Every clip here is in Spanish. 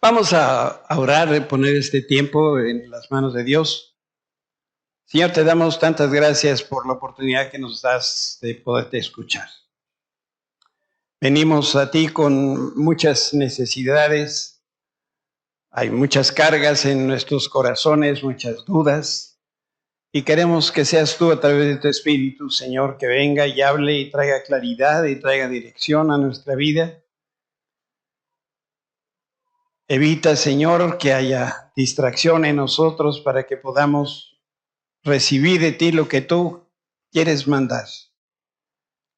Vamos a orar, poner este tiempo en las manos de Dios. Señor, te damos tantas gracias por la oportunidad que nos das de poderte escuchar. Venimos a ti con muchas necesidades, hay muchas cargas en nuestros corazones, muchas dudas, y queremos que seas tú a través de tu Espíritu, Señor, que venga y hable y traiga claridad y traiga dirección a nuestra vida. Evita, Señor, que haya distracción en nosotros para que podamos recibir de ti lo que tú quieres mandar.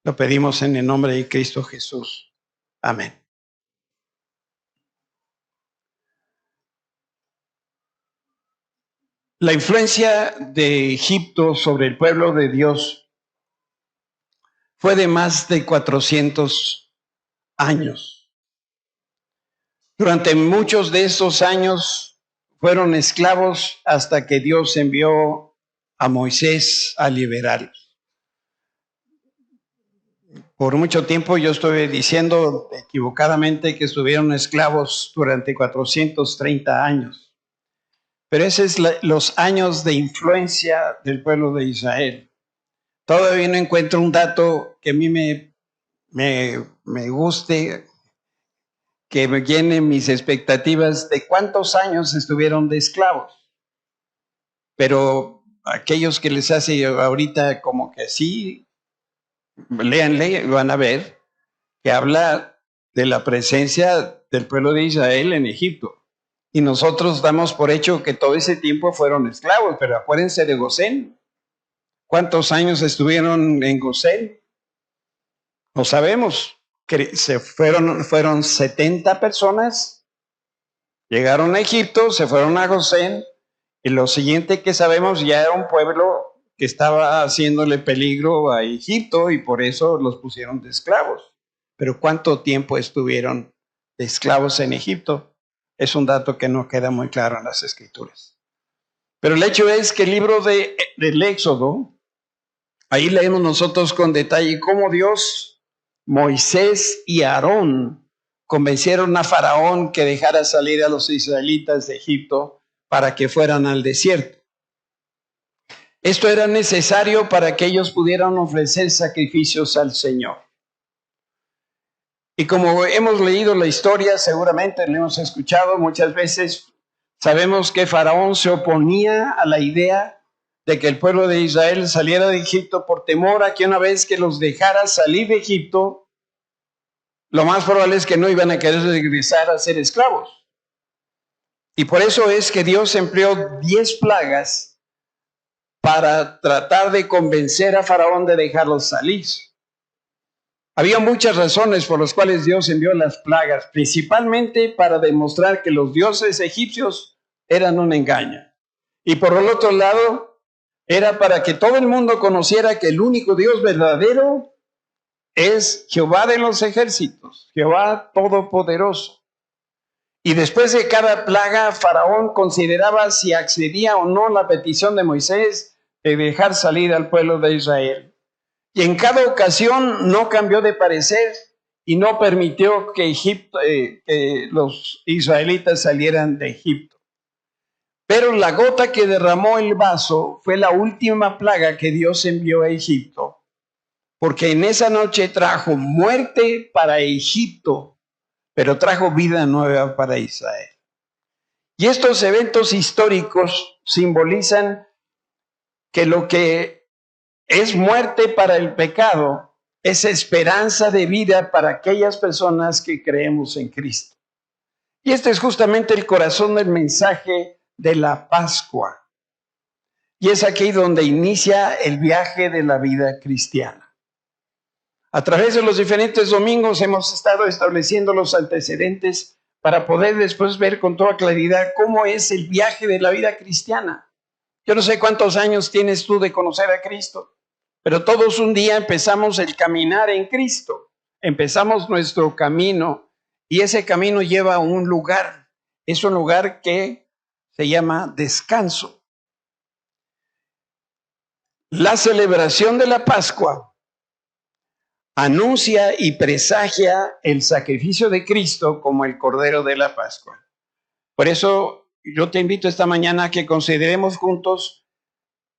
Lo pedimos en el nombre de Cristo Jesús. Amén. La influencia de Egipto sobre el pueblo de Dios fue de más de 400 años. Durante muchos de esos años fueron esclavos hasta que Dios envió a Moisés a liberarlos. Por mucho tiempo yo estuve diciendo equivocadamente que estuvieron esclavos durante 430 años. Pero esos son los años de influencia del pueblo de Israel. Todavía no encuentro un dato que a mí me guste, que me llene mis expectativas de cuántos años estuvieron de esclavos. Pero aquellos que les hace ahorita como que sí, léanle y van a ver que habla de la presencia del pueblo de Israel en Egipto. Y nosotros damos por hecho que todo ese tiempo fueron esclavos, pero acuérdense de Gosén. ¿Cuántos años estuvieron en Gosén? No sabemos. Fueron 70 personas, llegaron a Egipto, se fueron a Gosén, y lo siguiente que sabemos ya era un pueblo que estaba haciéndole peligro a Egipto y por eso los pusieron de esclavos. Pero ¿cuánto tiempo estuvieron de esclavos en Egipto? Es un dato que no queda muy claro en las Escrituras. Pero el hecho es que el libro del Éxodo, ahí leemos nosotros con detalle cómo Dios, Moisés y Aarón convencieron a Faraón que dejara salir a los israelitas de Egipto para que fueran al desierto. Esto era necesario para que ellos pudieran ofrecer sacrificios al Señor. Y como hemos leído la historia, seguramente la hemos escuchado muchas veces, sabemos que Faraón se oponía a la idea de que el pueblo de Israel saliera de Egipto por temor a que una vez que los dejara salir de Egipto, lo más probable es que no iban a querer regresar a ser esclavos. Y por eso es que Dios empleó 10 plagas para tratar de convencer a Faraón de dejarlos salir. Había muchas razones por las cuales Dios envió las plagas, principalmente para demostrar que los dioses egipcios eran un engaño. Y por el otro lado, era para que todo el mundo conociera que el único Dios verdadero es Jehová de los ejércitos, Jehová todopoderoso. Y después de cada plaga, Faraón consideraba si accedía o no la petición de Moisés de dejar salir al pueblo de Israel. Y en cada ocasión no cambió de parecer y no permitió que los israelitas salieran de Egipto. Pero la gota que derramó el vaso fue la última plaga que Dios envió a Egipto, porque en esa noche trajo muerte para Egipto, pero trajo vida nueva para Israel. Y estos eventos históricos simbolizan que lo que es muerte para el pecado, es esperanza de vida para aquellas personas que creemos en Cristo. Y este es justamente el corazón del mensaje de la Pascua. Y es aquí donde inicia el viaje de la vida cristiana. A través de los diferentes domingos hemos estado estableciendo los antecedentes para poder después ver con toda claridad cómo es el viaje de la vida cristiana. Yo no sé cuántos años tienes tú de conocer a Cristo, pero todos un día empezamos el caminar en Cristo. Empezamos nuestro camino y ese camino lleva a un lugar. Es un lugar que se llama descanso. La celebración de la Pascua anuncia y presagia el sacrificio de Cristo como el Cordero de la Pascua. Por eso yo te invito esta mañana a que consideremos juntos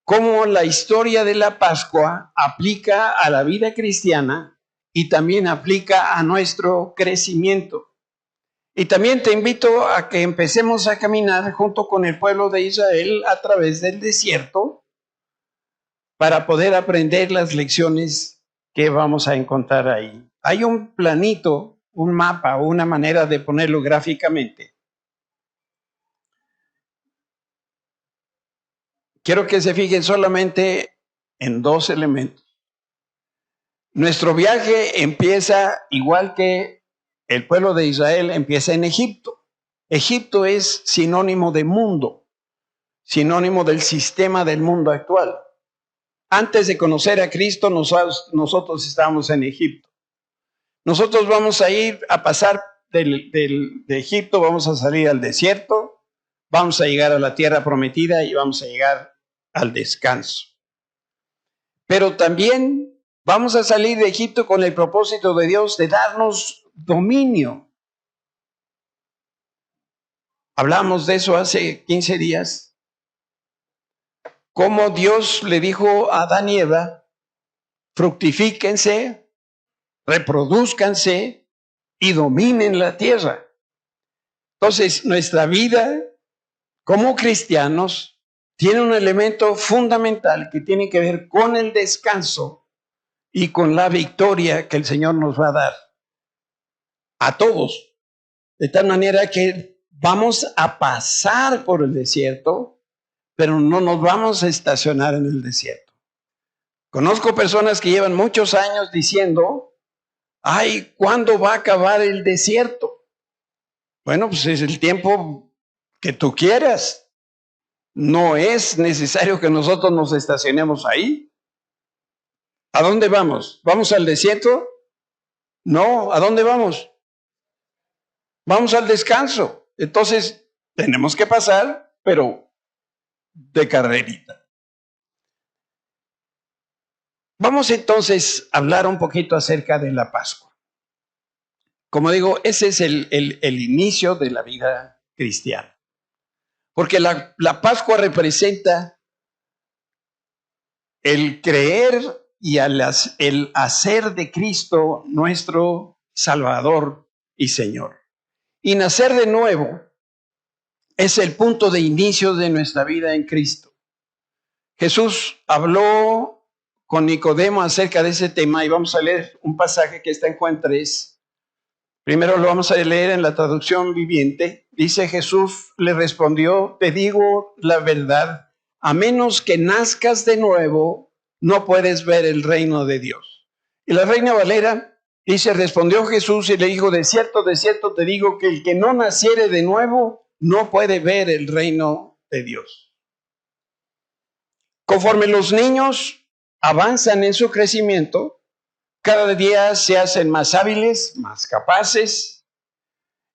cómo la historia de la Pascua aplica a la vida cristiana y también aplica a nuestro crecimiento. Y también te invito a que empecemos a caminar junto con el pueblo de Israel a través del desierto para poder aprender las lecciones que vamos a encontrar ahí. Hay un planito, un mapa, una manera de ponerlo gráficamente. Quiero que se fijen solamente en dos elementos. Nuestro viaje empieza igual que el pueblo de Israel empieza en Egipto. Egipto es sinónimo de mundo, sinónimo del sistema del mundo actual. Antes de conocer a Cristo, nosotros estábamos en Egipto. Nosotros vamos a ir a pasar de Egipto, vamos a salir al desierto, vamos a llegar a la tierra prometida y vamos a llegar al descanso. Pero también vamos a salir de Egipto con el propósito de Dios de darnos dominio. Hablamos de eso hace 15 días. Cómo Dios le dijo a Adán y Eva, fructifíquense, reproduzcanse y dominen la tierra. Entonces, nuestra vida como cristianos tiene un elemento fundamental que tiene que ver con el descanso y con la victoria que el Señor nos va a dar a todos. De tal manera que vamos a pasar por el desierto, pero no nos vamos a estacionar en el desierto. Conozco personas que llevan muchos años diciendo, ay, ¿cuándo va a acabar el desierto? Bueno, pues es el tiempo que tú quieras. No es necesario que nosotros nos estacionemos ahí. ¿A dónde vamos? ¿Vamos al desierto? No, ¿a dónde vamos? Vamos al descanso. Entonces, tenemos que pasar, pero de carrerita. Vamos entonces a hablar un poquito acerca de la Pascua. Como digo, ese es el inicio de la vida cristiana. Porque la Pascua representa el creer y el hacer de Cristo nuestro Salvador y Señor. Y nacer de nuevo es el punto de inicio de nuestra vida en Cristo. Jesús habló con Nicodemo acerca de ese tema y vamos a leer un pasaje que está en Juan 3. Primero lo vamos a leer en la traducción viviente. Dice: Jesús le respondió, te digo la verdad, a menos que nazcas de nuevo, no puedes ver el reino de Dios. Y la Reina Valera dice: respondió Jesús y le dijo, de cierto te digo que el que no naciere de nuevo no puede ver el reino de Dios. Conforme los niños avanzan en su crecimiento, cada día se hacen más hábiles, más capaces,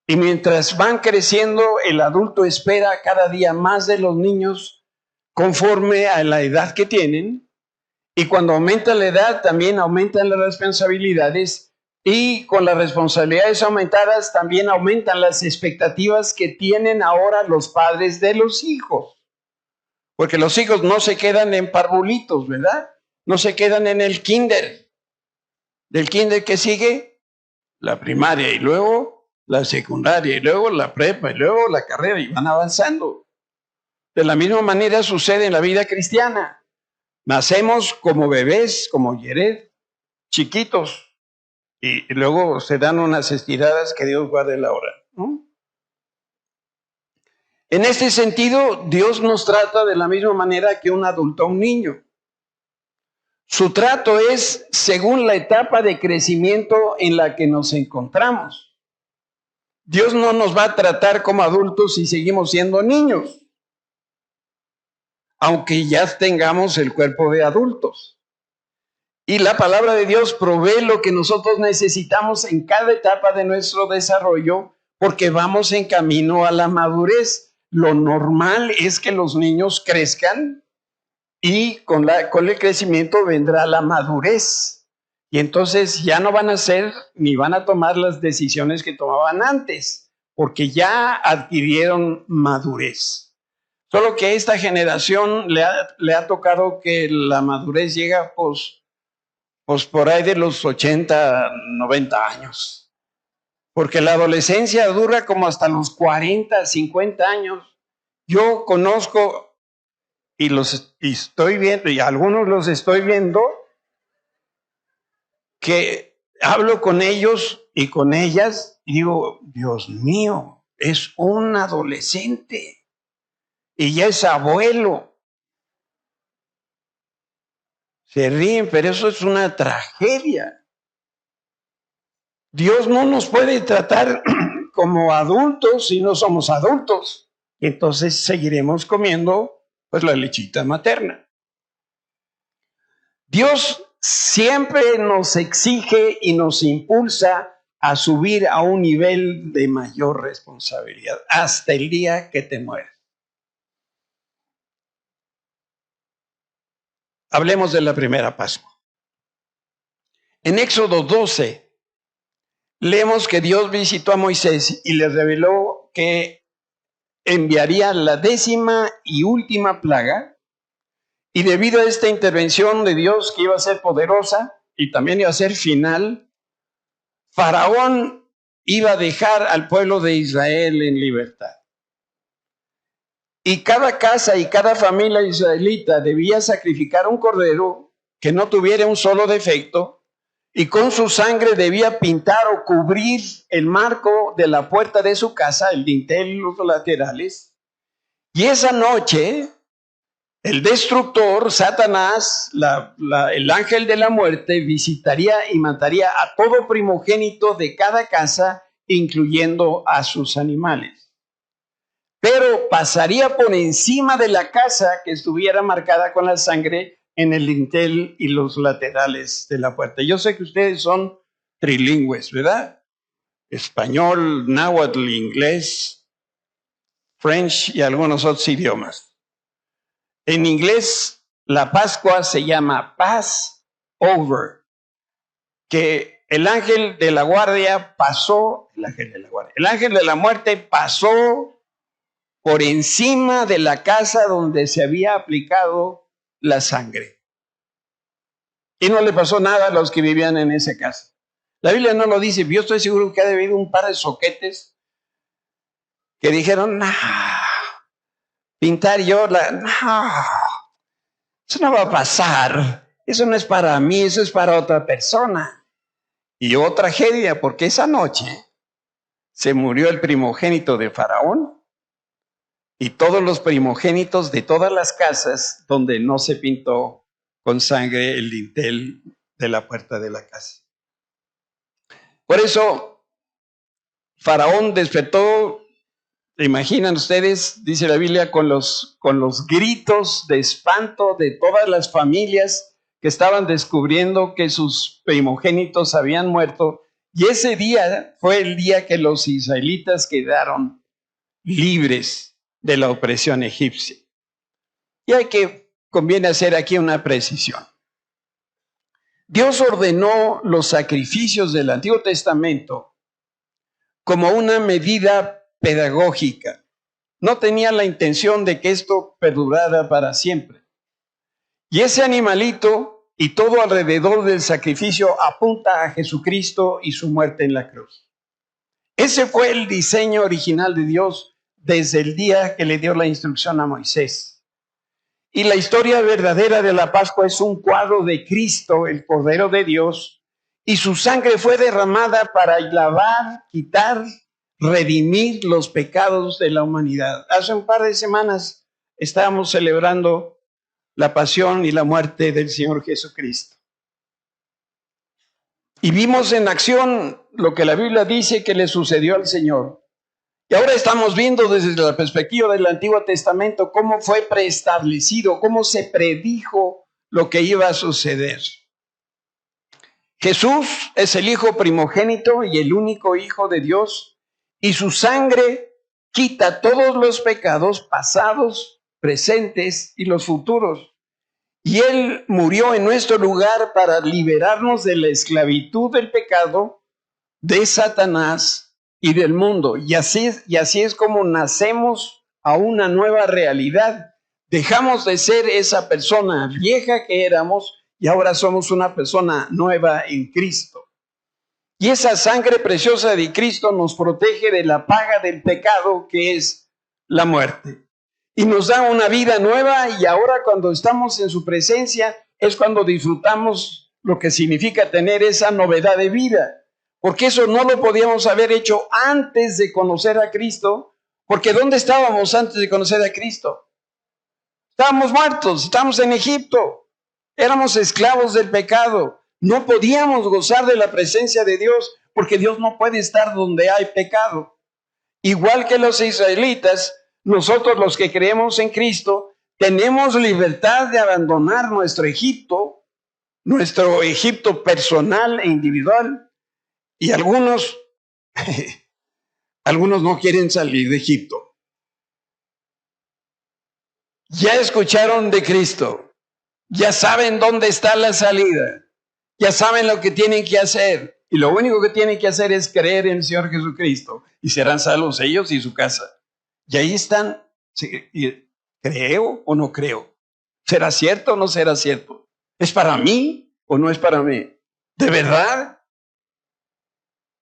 y mientras van creciendo, el adulto espera cada día más de los niños conforme a la edad que tienen, y cuando aumenta la edad también aumentan las responsabilidades, y con las responsabilidades aumentadas también aumentan las expectativas que tienen ahora los padres de los hijos. Porque los hijos no se quedan en parvulitos, ¿verdad? No se quedan en el kinder. Del kinder que sigue, la primaria, y luego la secundaria, y luego la prepa, y luego la carrera, y van avanzando. De la misma manera sucede en la vida cristiana. Nacemos como bebés, como Yered, chiquitos, y luego se dan unas estiradas que Dios guarde la hora, ¿no? En este sentido, Dios nos trata de la misma manera que un adulto a un niño. Su trato es según la etapa de crecimiento en la que nos encontramos. Dios no nos va a tratar como adultos si seguimos siendo niños, aunque ya tengamos el cuerpo de adultos. Y la palabra de Dios provee lo que nosotros necesitamos en cada etapa de nuestro desarrollo, porque vamos en camino a la madurez. Lo normal es que los niños crezcan y con el crecimiento vendrá la madurez. Y entonces ya no van a hacer ni van a tomar las decisiones que tomaban antes, porque ya adquirieron madurez. Solo que a esta generación le ha tocado que la madurez llega pues por ahí de los 80, 90 años. Porque la adolescencia dura como hasta los 40, 50 años. Yo conozco y estoy viendo, y algunos los estoy viendo, que hablo con ellos y con ellas y digo, Dios mío, es un adolescente y ya es abuelo. Se ríen, pero eso es una tragedia. Dios no nos puede tratar como adultos si no somos adultos. Entonces seguiremos comiendo pues la lechita materna. Dios siempre nos exige y nos impulsa a subir a un nivel de mayor responsabilidad hasta el día que te mueras. Hablemos de la primera Pascua. En Éxodo 12 leemos que Dios visitó a Moisés y le reveló que enviaría la 10ª y última plaga, y debido a esta intervención de Dios que iba a ser poderosa y también iba a ser final, Faraón iba a dejar al pueblo de Israel en libertad. Y cada casa y cada familia israelita debía sacrificar un cordero que no tuviera un solo defecto, y con su sangre debía pintar o cubrir el marco de la puerta de su casa, el dintel y los laterales. Y esa noche, el destructor, Satanás, el ángel de la muerte, visitaría y mataría a todo primogénito de cada casa, incluyendo a sus animales. Pero pasaría por encima de la casa que estuviera marcada con la sangre en el dintel y los laterales de la puerta. Yo sé que ustedes son trilingües, ¿verdad? Español, náhuatl, inglés, French y algunos otros idiomas. En inglés, la Pascua se llama Passover, que el ángel de la guardia pasó, el ángel de la muerte pasó por encima de la casa donde se había aplicado la sangre. Y no le pasó nada a los que vivían en esa casa. La Biblia no lo dice, yo estoy seguro que ha habido un par de soquetes que dijeron, no, pintar yo, no, eso no va a pasar, eso no es para mí, eso es para otra persona. Y hubo tragedia, porque esa noche se murió el primogénito de Faraón y todos los primogénitos de todas las casas donde no se pintó con sangre el dintel de la puerta de la casa. Por eso, Faraón despertó, imaginan ustedes, dice la Biblia, con los gritos de espanto de todas las familias que estaban descubriendo que sus primogénitos habían muerto. Y ese día fue el día que los israelitas quedaron libres de la opresión egipcia. Y conviene hacer aquí una precisión. Dios ordenó los sacrificios del Antiguo Testamento como una medida pedagógica. No tenía la intención de que esto perdurara para siempre. Y ese animalito y todo alrededor del sacrificio apunta a Jesucristo y su muerte en la cruz. Ese fue el diseño original de Dios desde el día que le dio la instrucción a Moisés. Y la historia verdadera de la Pascua es un cuadro de Cristo, el Cordero de Dios, y su sangre fue derramada para lavar, quitar, redimir los pecados de la humanidad. Hace un par de semanas estábamos celebrando la pasión y la muerte del Señor Jesucristo. Y vimos en acción lo que la Biblia dice que le sucedió al Señor. Y ahora estamos viendo desde la perspectiva del Antiguo Testamento cómo fue preestablecido, cómo se predijo lo que iba a suceder. Jesús es el Hijo primogénito y el único Hijo de Dios, y su sangre quita todos los pecados pasados, presentes y los futuros. Y Él murió en nuestro lugar para liberarnos de la esclavitud del pecado, de Satanás y del mundo. Y así es como nacemos a una nueva realidad. Dejamos de ser esa persona vieja que éramos y ahora somos una persona nueva en Cristo. Y esa sangre preciosa de Cristo nos protege de la paga del pecado, que es la muerte. Y nos da una vida nueva, y ahora cuando estamos en su presencia es cuando disfrutamos lo que significa tener esa novedad de vida. Porque eso no lo podíamos haber hecho antes de conocer a Cristo. Porque ¿dónde estábamos antes de conocer a Cristo? Estábamos muertos, estábamos en Egipto. Éramos esclavos del pecado. No podíamos gozar de la presencia de Dios porque Dios no puede estar donde hay pecado. Igual que los israelitas, nosotros los que creemos en Cristo, tenemos libertad de abandonar nuestro Egipto personal e individual. Y algunos no quieren salir de Egipto. Ya escucharon de Cristo, ya saben dónde está la salida. Ya saben lo que tienen que hacer. Y lo único que tienen que hacer es creer en el Señor Jesucristo. Y serán salvos ellos y su casa. Y ahí están. ¿Creo o no creo? ¿Será cierto o no será cierto? ¿Es para mí o no es para mí? ¿De verdad?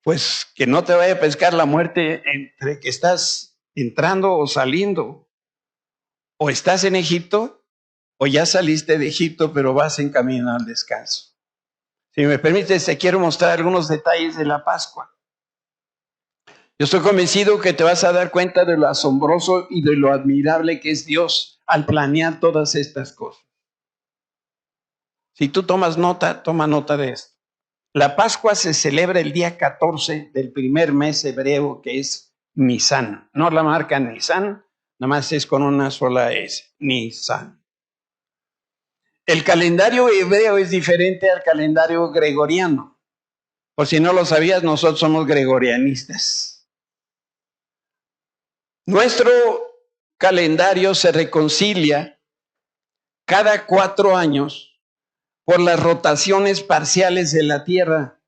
Pues que no te vaya a pescar la muerte entre que estás entrando o saliendo. O estás en Egipto o ya saliste de Egipto, pero vas en camino al descanso. Si me permites, te quiero mostrar algunos detalles de la Pascua. Yo estoy convencido que te vas a dar cuenta de lo asombroso y de lo admirable que es Dios al planear todas estas cosas. Si tú tomas nota, toma nota de esto. La Pascua se celebra el día 14 del primer mes hebreo, que es Nisan. No la marca Nisan, nada más es con una sola S, Nisan. El calendario hebreo es diferente al calendario gregoriano. Por si no lo sabías, nosotros somos gregorianistas. Nuestro calendario se reconcilia cada 4 años por las rotaciones parciales de la Tierra.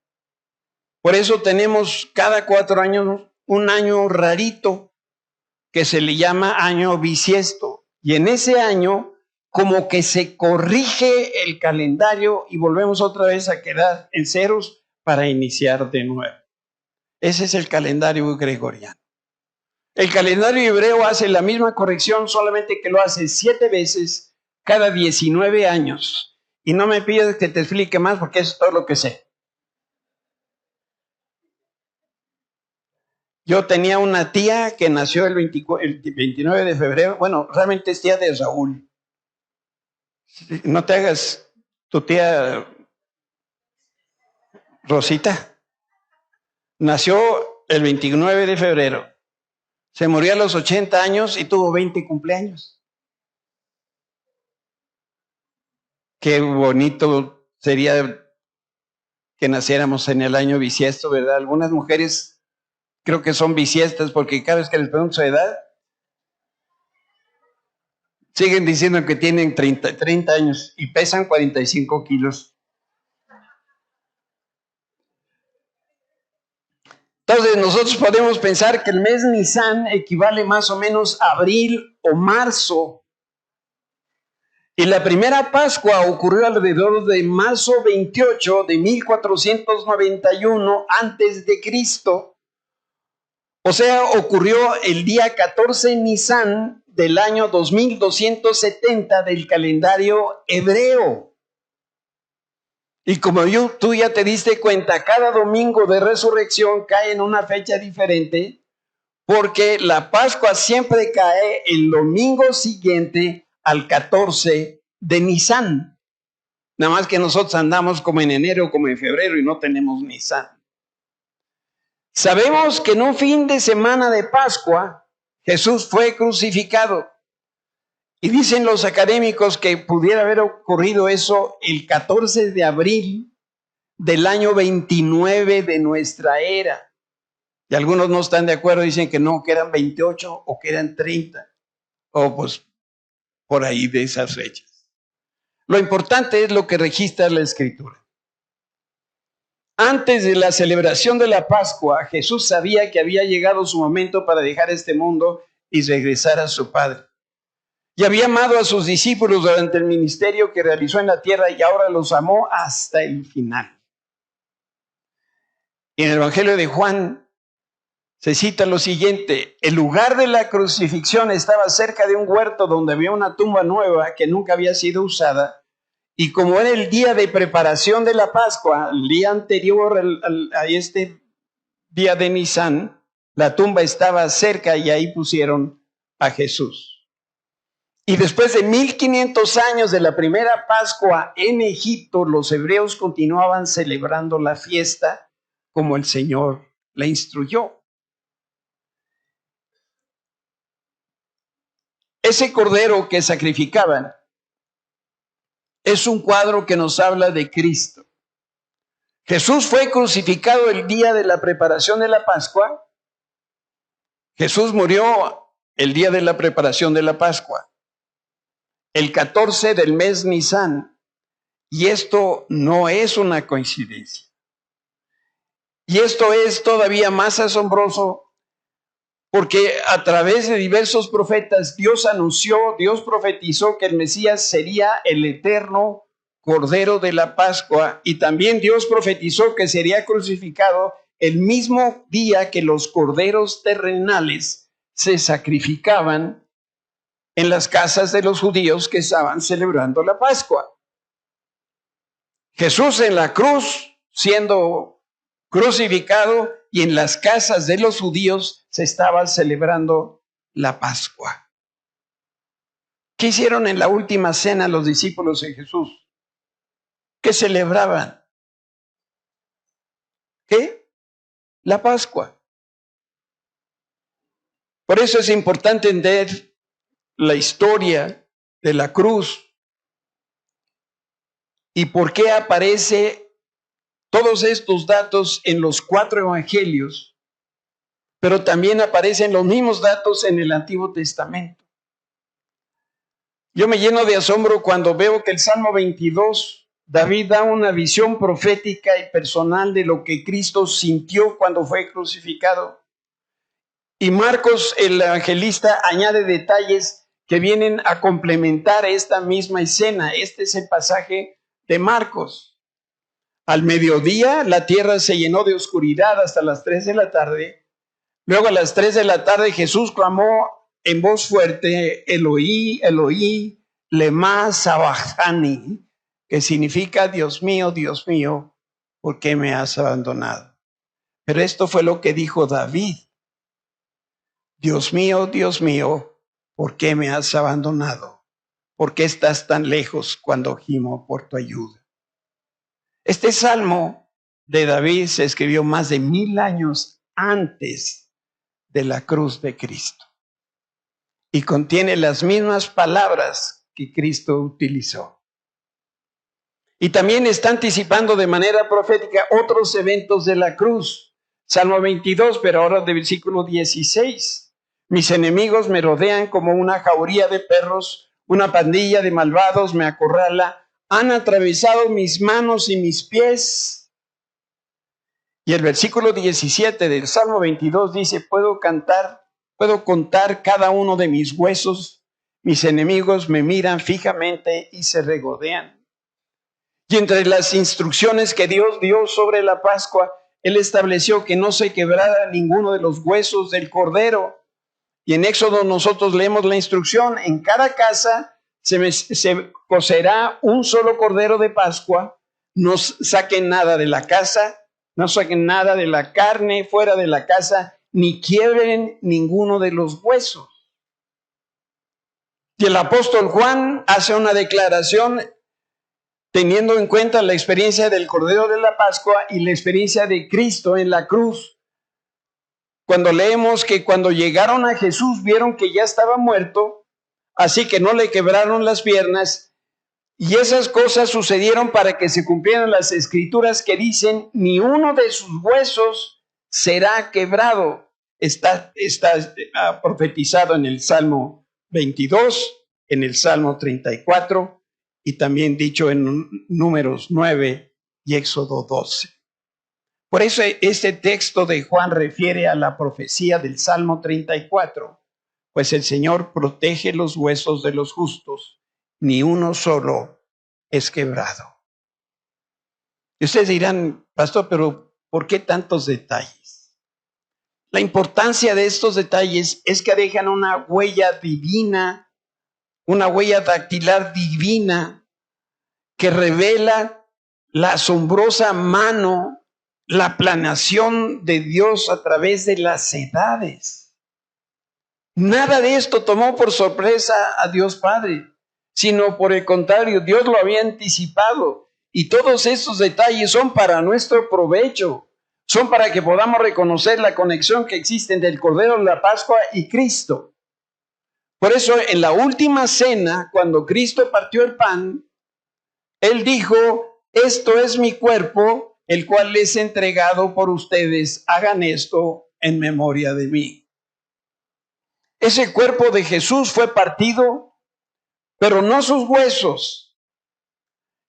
Por eso tenemos cada 4 años un año rarito que se le llama año bisiesto. Y en ese año como que se corrige el calendario y volvemos otra vez a quedar en ceros para iniciar de nuevo. Ese es el calendario gregoriano. El calendario hebreo hace la misma corrección, solamente que lo hace 7 veces cada 19 años. Y no me pidas que te explique más porque eso es todo lo que sé. Yo tenía una tía que nació el 29 de febrero. Bueno, realmente es tía de Raúl. No te hagas tu tía Rosita. Nació el 29 de febrero. Se murió a los 80 años y tuvo 20 cumpleaños. Qué bonito sería que naciéramos en el año bisiesto, ¿verdad? Algunas mujeres creo que son bisiestas porque cada vez que les pregunto su edad, siguen diciendo que tienen 30 años y pesan 45 kilos. Entonces nosotros podemos pensar que el mes Nisan equivale más o menos a abril o marzo. Y la primera Pascua ocurrió alrededor de marzo 28 de 1491 antes de Cristo. O sea, ocurrió el día 14 Nisan del año 2270 del calendario hebreo. Y como tú ya te diste cuenta, cada domingo de resurrección cae en una fecha diferente, porque la Pascua siempre cae el domingo siguiente al 14 de Nisan. Nada más que nosotros andamos como en enero, como en febrero y no tenemos Nisan. Sabemos que en un fin de semana de Pascua, Jesús fue crucificado. Y dicen los académicos que pudiera haber ocurrido eso el 14 de abril del año 29 de nuestra era. Y algunos no están de acuerdo, dicen que no, que eran 28 o que eran 30. O pues por ahí de esas fechas. Lo importante es lo que registra la Escritura. Antes de la celebración de la Pascua, Jesús sabía que había llegado su momento para dejar este mundo y regresar a su Padre. Y había amado a sus discípulos durante el ministerio que realizó en la tierra y ahora los amó hasta el final. Y en el Evangelio de Juan se cita lo siguiente: el lugar de la crucifixión estaba cerca de un huerto donde había una tumba nueva que nunca había sido usada. Y como era el día de preparación de la Pascua, el día anterior a este día de Nisan, la tumba estaba cerca y ahí pusieron a Jesús. Y después de 1500 años de la primera Pascua en Egipto, los hebreos continuaban celebrando la fiesta como el Señor le instruyó. Ese cordero que sacrificaban es un cuadro que nos habla de Cristo. Jesús fue crucificado el día de la preparación de la Pascua. Jesús murió el día de la preparación de la Pascua, el 14 del mes Nisan. Y esto no es una coincidencia. Y esto es todavía más asombroso porque a través de diversos profetas Dios profetizó que el Mesías sería el eterno Cordero de la Pascua, y también Dios profetizó que sería crucificado el mismo día que los corderos terrenales se sacrificaban en las casas de los judíos que estaban celebrando la Pascua. Jesús en la cruz siendo crucificado, y en las casas de los judíos se estaba celebrando la Pascua. ¿Qué hicieron en la última cena los discípulos de Jesús? ¿Qué celebraban? ¿Qué? La Pascua. Por eso es importante entender la historia de la cruz y por qué aparece todos estos datos en los 4 evangelios, pero también aparecen los mismos datos en el Antiguo Testamento. Yo me lleno de asombro cuando veo que el Salmo 22, David da una visión profética y personal de lo que Cristo sintió cuando fue crucificado. Y Marcos, el evangelista, añade detalles que vienen a complementar esta misma escena. Este es el pasaje de Marcos. Al mediodía la tierra se llenó de oscuridad hasta las 3 de la tarde. Luego a las 3 de la tarde Jesús clamó en voz fuerte: Eloí, Eloí, lema sabachthani, que significa: Dios mío, ¿por qué me has abandonado? Pero esto fue lo que dijo David: Dios mío, ¿por qué me has abandonado? ¿Por qué estás tan lejos cuando gimo por tu ayuda? Este salmo de David se escribió más de 1000 años antes de la cruz de Cristo y contiene las mismas palabras que Cristo utilizó. Y también está anticipando de manera profética otros eventos de la cruz. Salmo 22, pero ahora de versículo 16. Mis enemigos me rodean como una jauría de perros, una pandilla de malvados me acorrala. Han atravesado mis manos y mis pies. Y el versículo 17 del Salmo 22 dice: puedo contar cada uno de mis huesos. Mis enemigos me miran fijamente y se regodean. Y entre las instrucciones que Dios dio sobre la Pascua, Él estableció que no se quebrara ninguno de los huesos del cordero. Y en Éxodo nosotros leemos la instrucción: en cada casa se cocerá un solo cordero de Pascua. No saquen nada de la casa, no saquen nada de la carne fuera de la casa, ni quiebren ninguno de los huesos. Y el apóstol Juan hace una declaración teniendo en cuenta la experiencia del Cordero de la Pascua y la experiencia de Cristo en la cruz. Cuando leemos que cuando llegaron a Jesús vieron que ya estaba muerto, así que no le quebraron las piernas, y esas cosas sucedieron para que se cumplieran las escrituras que dicen: ni uno de sus huesos será quebrado. Está profetizado en el Salmo 22, en el Salmo 34, y también dicho en Números 9 y Éxodo 12. Por eso este texto de Juan refiere a la profecía del Salmo 34, pues el Señor protege los huesos de los justos, ni uno solo es quebrado. Y ustedes dirán, pastor, pero ¿por qué tantos detalles? La importancia de estos detalles es que dejan una huella divina, una huella dactilar divina que revela la asombrosa mano, la planeación de Dios a través de las edades. Nada de esto tomó por sorpresa a Dios Padre, sino por el contrario, Dios lo había anticipado. Y todos estos detalles son para nuestro provecho, son para que podamos reconocer la conexión que existe entre el Cordero de la Pascua y Cristo. Por eso, en la última cena, cuando Cristo partió el pan, Él dijo, esto es mi cuerpo, el cual es entregado por ustedes. Hagan esto en memoria de mí. Ese cuerpo de Jesús fue partido, pero no sus huesos.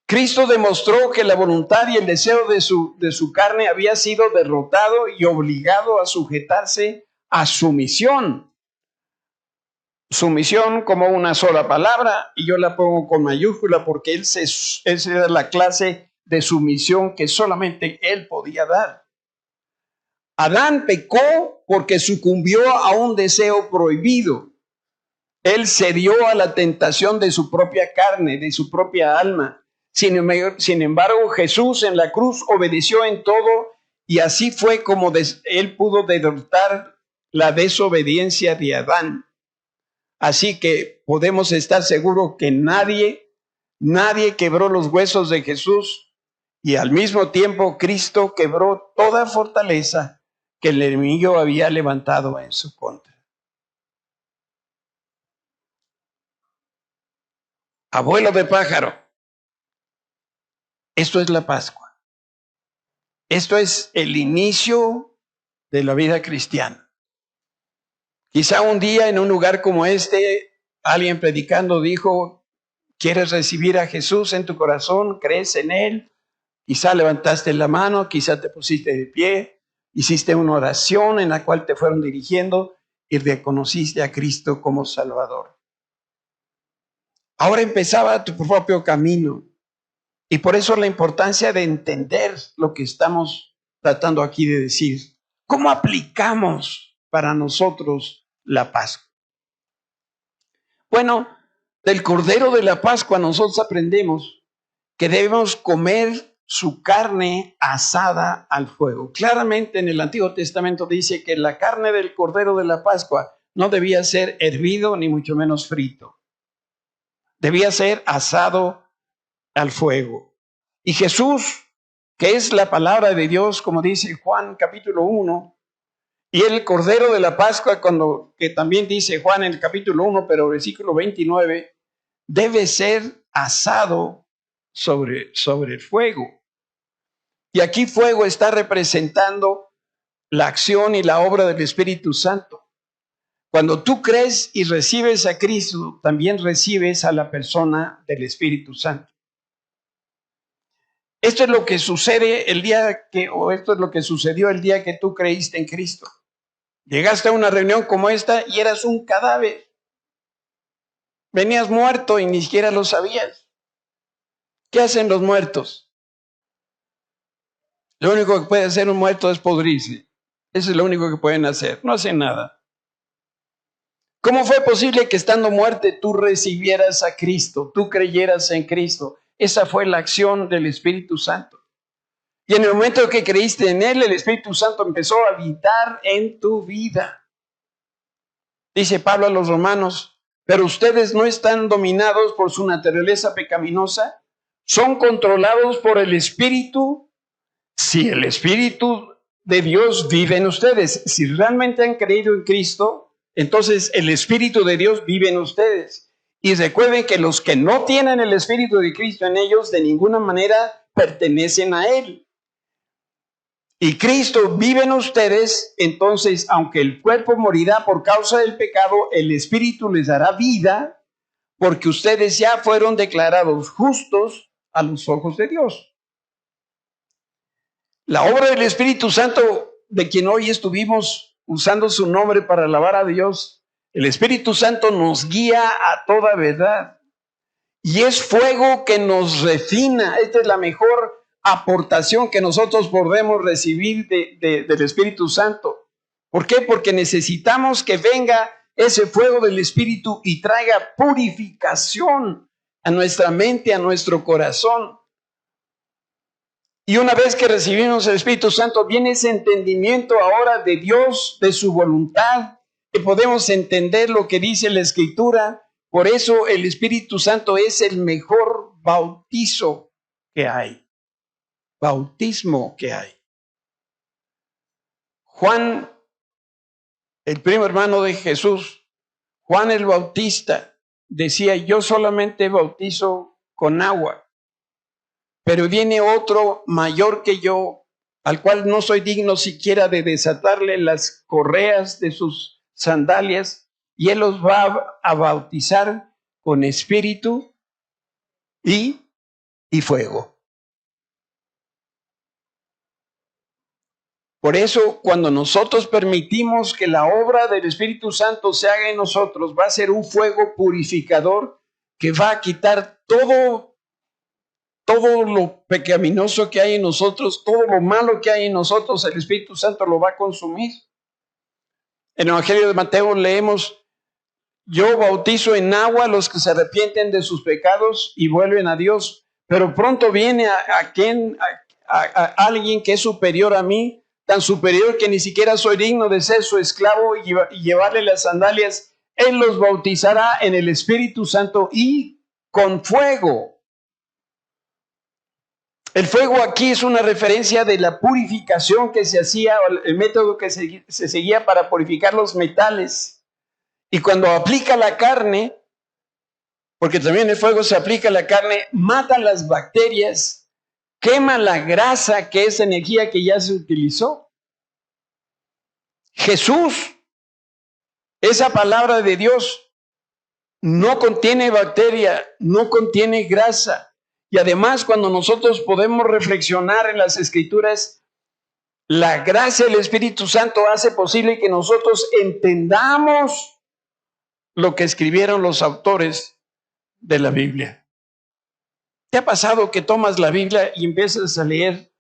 Cristo demostró que la voluntad y el deseo de su carne había sido derrotado y obligado a sujetarse a su misión. Sumisión como una sola palabra, y yo la pongo con mayúscula porque esa era la clase de sumisión que solamente él podía dar. Adán pecó porque sucumbió a un deseo prohibido. Él cedió a la tentación de su propia carne, de su propia alma. Sin embargo, Jesús en la cruz obedeció en todo, y así fue como él pudo derrotar la desobediencia de Adán. Así que podemos estar seguros que nadie quebró los huesos de Jesús, y al mismo tiempo Cristo quebró toda fortaleza que el enemigo había levantado en su contra. Abuelo de pájaro, esto es la Pascua. Esto es el inicio de la vida cristiana. Quizá un día en un lugar como este, alguien predicando dijo, ¿quieres recibir a Jesús en tu corazón? ¿Crees en Él? Quizá levantaste la mano, quizá te pusiste de pie, hiciste una oración en la cual te fueron dirigiendo y reconociste a Cristo como Salvador. Ahora empezaba tu propio camino, y por eso la importancia de entender lo que estamos tratando aquí de decir. ¿Cómo aplicamos para nosotros la Pascua? Bueno, del Cordero de la Pascua nosotros aprendemos que debemos comer su carne asada al fuego. Claramente en el Antiguo Testamento dice que la carne del Cordero de la Pascua no debía ser hervido ni mucho menos frito. Debía ser asado al fuego. Y Jesús, que es la palabra de Dios, como dice Juan capítulo 1, y el Cordero de la Pascua, que también dice Juan en el capítulo 1, pero versículo 29, debe ser asado sobre el fuego. Y aquí fuego está representando la acción y la obra del Espíritu Santo. Cuando tú crees y recibes a Cristo, también recibes a la persona del Espíritu Santo. Esto es lo que sucede esto es lo que sucedió el día que tú creíste en Cristo. Llegaste a una reunión como esta y eras un cadáver. Venías muerto y ni siquiera lo sabías. ¿Qué hacen los muertos? Lo único que puede hacer un muerto es podrirse. Eso es lo único que pueden hacer. No hacen nada. ¿Cómo fue posible que estando muerto tú recibieras a Cristo, tú creyeras en Cristo? Esa fue la acción del Espíritu Santo. Y en el momento que creíste en Él, el Espíritu Santo empezó a habitar en tu vida. Dice Pablo a los romanos, pero ustedes no están dominados por su naturaleza pecaminosa, son controlados por el Espíritu. Si el Espíritu de Dios vive en ustedes, si realmente han creído en Cristo, entonces el Espíritu de Dios vive en ustedes. Y recuerden que los que no tienen el Espíritu de Cristo en ellos, de ninguna manera pertenecen a Él. Y Cristo vive en ustedes, entonces, aunque el cuerpo morirá por causa del pecado, el Espíritu les dará vida, porque ustedes ya fueron declarados justos a los ojos de Dios. La obra del Espíritu Santo, de quien hoy estuvimos usando su nombre para alabar a Dios, el Espíritu Santo nos guía a toda verdad. Y es fuego que nos refina. Esta es la mejor aportación que nosotros podemos recibir del Espíritu Santo. ¿Por qué? Porque necesitamos que venga ese fuego del Espíritu y traiga purificación a nuestra mente, a nuestro corazón. Y una vez que recibimos el Espíritu Santo, viene ese entendimiento ahora de Dios, de su voluntad, que podemos entender lo que dice la Escritura. Por eso el Espíritu Santo es el mejor bautizo que hay, bautismo que hay. Juan, el primo hermano de Jesús, Juan el Bautista, decía: yo solamente bautizo con agua, pero viene otro mayor que yo, al cual no soy digno siquiera de desatarle las correas de sus sandalias, y él los va a bautizar con espíritu y fuego. Por eso, cuando nosotros permitimos que la obra del Espíritu Santo se haga en nosotros, va a ser un fuego purificador que va a quitar todo lo pecaminoso que hay en nosotros, todo lo malo que hay en nosotros. El Espíritu Santo lo va a consumir. En el Evangelio de Mateo leemos: yo bautizo en agua a los que se arrepienten de sus pecados y vuelven a Dios, pero pronto viene a alguien que es superior a mí, tan superior que ni siquiera soy digno de ser su esclavo y llevarle las sandalias. Él los bautizará en el Espíritu Santo y con fuego. El fuego aquí es una referencia de la purificación que se hacía, el método que se seguía para purificar los metales. Y cuando aplica la carne, porque también el fuego se aplica a la carne, mata las bacterias, quema la grasa, que es energía que ya se utilizó. Jesús, esa palabra de Dios, no contiene bacteria, no contiene grasa. Y además, cuando nosotros podemos reflexionar en las Escrituras, la gracia del Espíritu Santo hace posible que nosotros entendamos lo que escribieron los autores de la Biblia. ¿Te ha pasado que tomas la Biblia y empiezas a leer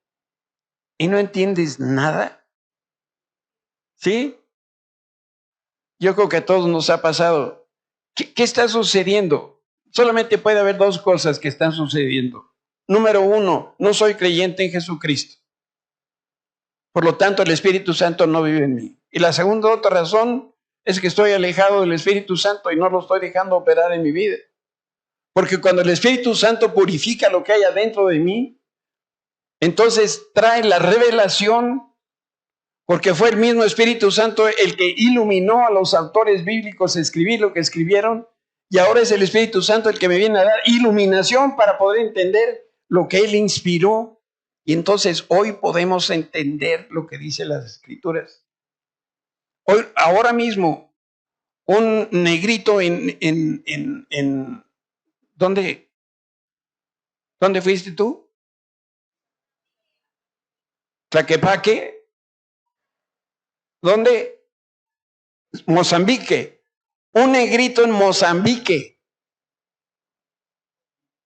y no entiendes nada? ¿Sí? Yo creo que a todos nos ha pasado. ¿Qué está sucediendo? Solamente puede haber dos cosas que están sucediendo. Número uno, no soy creyente en Jesucristo. Por lo tanto, el Espíritu Santo no vive en mí. Y la segunda otra razón es que estoy alejado del Espíritu Santo y no lo estoy dejando operar en mi vida. Porque cuando el Espíritu Santo purifica lo que hay adentro de mí, entonces trae la revelación, porque fue el mismo Espíritu Santo el que iluminó a los autores bíblicos a escribir lo que escribieron, y ahora es el Espíritu Santo el que me viene a dar iluminación para poder entender lo que Él inspiró. Y entonces hoy podemos entender lo que dicen las Escrituras. Hoy, ahora mismo, un negrito ¿dónde fuiste tú? Tlaquepaque. ¿Dónde? Mozambique. Un negrito en Mozambique.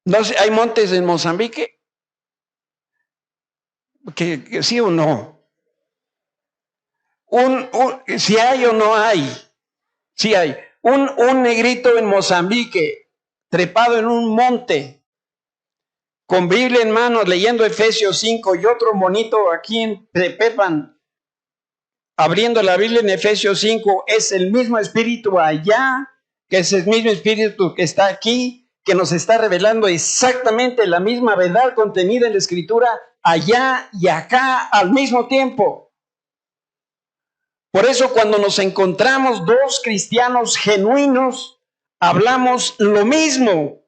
No sé, ¿hay montes en Mozambique? ¿Que sí o no? Si hay o no hay. Sí hay. Un negrito en Mozambique, trepado en un monte, con Biblia en mano, leyendo Efesios 5, y otro monito aquí en Tepepan, abriendo la Biblia en Efesios 5, es el mismo espíritu allá, que es el mismo espíritu que está aquí, que nos está revelando exactamente la misma verdad contenida en la Escritura, allá y acá al mismo tiempo. Por eso, cuando nos encontramos dos cristianos genuinos, hablamos lo mismo,